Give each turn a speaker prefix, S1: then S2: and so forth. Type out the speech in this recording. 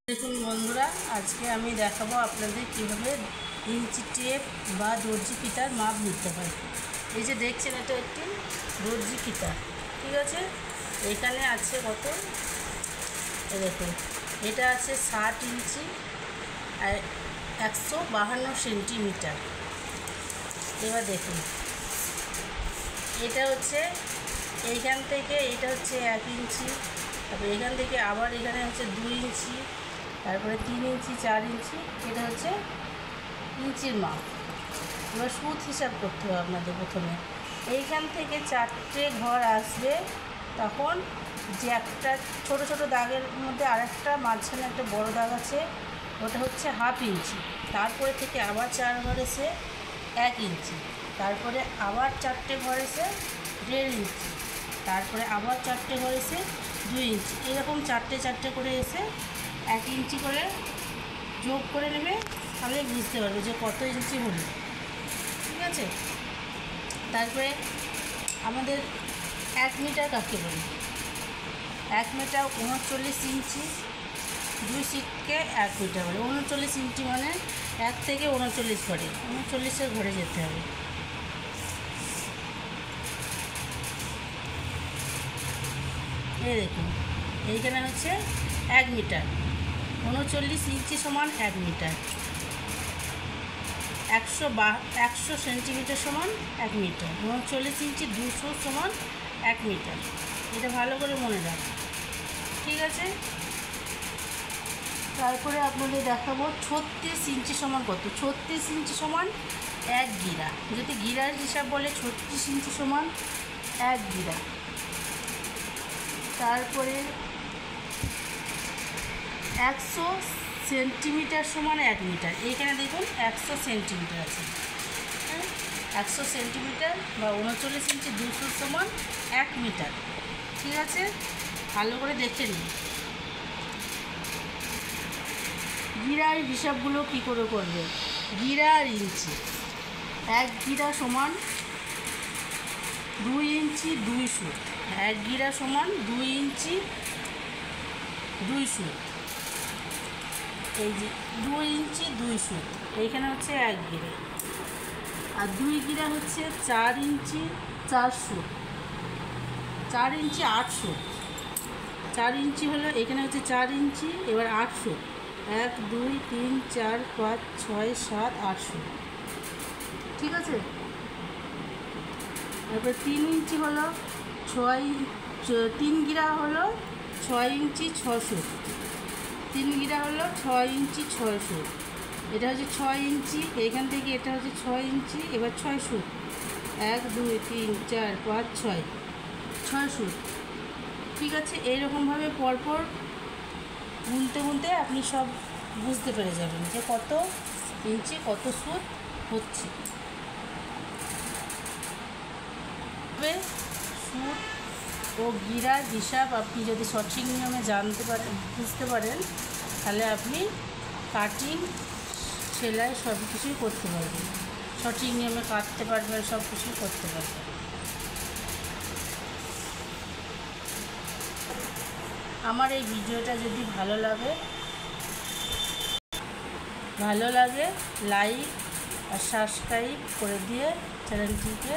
S1: দেখুন বন্ধুরা, আজকে আমি দেখাবো আপনাদের কীভাবে ইঞ্চি টেপ বা দর্জি ফিতার মাপ নিতে হয়। এই যে দেখছেন, এটা একটি দর্জি ফিতা, ঠিক আছে। এখানে আছে কত, দেখুন এটা আছে 60 ইঞ্চি আর 152 সেন্টিমিটার। এবার দেখুন, এটা হচ্ছে এইখান থেকে, এটা হচ্ছে 1 ইঞ্চি, তারপরে এখান থেকে আবার এখানে হচ্ছে 2 ইঞ্চি, তারপরে 3 ইঞ্চি, 4 ইঞ্চি, এটা হচ্ছে ইঞ্চির মাপ। এবার সুত হিসাব করতে হবে আপনাদের। প্রথমে এইখান থেকে 4টে ঘর আসবে, তখন যে একটা ছোট ছোট দাগের মধ্যে আরেকটা মাঝখানে একটা বড় দাগ আছে, ওটা হচ্ছে 1/2 ইঞ্চি। তারপরে থেকে আবার 4 ঘর এসে 1 ইঞ্চি, তারপরে আবার 4টে ঘর এসে 1.5 ইঞ্চি, তারপরে আবার 4টে ঘর এসে 2 ইঞ্চি, এরকম 4টে করে এসে 1 ইঞ্চি করে যোগ করে নেবে, তাহলে বুঝতে পারবে যে কত ইঞ্চি হলো, ঠিক আছে। তারপরে আমাদের 1 মিটার কাকে বলি? 1 মিটার 39 ইঞ্চি, 2 সিটকে 1 মিটার বলে। 39 ইঞ্চি মানে 1 থেকে 39 ঘরে, 39-এর ঘরে যেতে হবে। এই দেখুন, এইখানে হচ্ছে 1 মিটার, 39 ইঞ্চি সমান 1 মিটার, 100 সেন্টিমিটার সমান 1 মিটার, 39 ইঞ্চি 200 সমান 1 মিটার। এটা ভালো করে মনে রাখুন, ঠিক আছে। তারপরে আপনাদের দেখাবো 36 ইঞ্চি সমান কত। 36 ইঞ্চি সমান 1 গিরা। যদি গিরার হিসাব বলে, 36 ইঞ্চি সমান 1 গিরা। তারপরে 100 সেন্টিমিটার সমান 1 মিটার। এইখানে দেখুন 100 সেন্টিমিটার আছে, 100 সেন্টিমিটার বা 39 ইঞ্চি 200 সমান 1 মিটার, ঠিক আছে। ভালো করে দেখে নিন। গিরার হিসাবগুলো কী করে করবে? গিরা আর ইঞ্চি। 1 গিরা সমান 2 ইঞ্চি 2 সুত। 1 গিরা সমান 2 ইঞ্চি 2 সুত। এই যে 2 ইঞ্চি 2 সুত, এইখানে হচ্ছে 1 গিরা। আর 2 গিরা হচ্ছে 4 ইঞ্চি 4 সুত, 4 ইঞ্চি 8 সুত। 4 ইঞ্চি হলো, এখানে হচ্ছে 4 ইঞ্চি, এবার 8 সুত। 1 2 3 4 5 6 7 8 সুত, ঠিক আছে। তারপর 3 ইঞ্চি হলো 3 গিরা হলো 6 ইঞ্চি 6 সুত। 3 গিরা হলো 6 ইঞ্চি 6 সুত। এটা হচ্ছে 6 ইঞ্চি, এখান থেকে এটা হচ্ছে 6 ইঞ্চি, এবার 6 সুত। 1 2 3 4 5 6 6 সুত, ঠিক আছে। এইরকমভাবে পরপর গুনতে গুনতে আপনি সব বুঝতে পেরে যাবেন যে কত ইঞ্চি কত সুত হচ্ছে। সুত ও গিরার হিসাব আপনি যদি সঠিক নিয়মে জানতে পারেন, বুঝতে পারেন, তাহলে আপনি কাটিং সেলাই সব কিছুই করতে পারবেন, সঠিক নিয়মে কাটতে পারবেন, সব কিছুই করতে পারবেন। আমার এই ভিডিওটা যদি ভালো লাগে লাইক আর সাবস্ক্রাইব করে দিয়ে চ্যানেলটিকে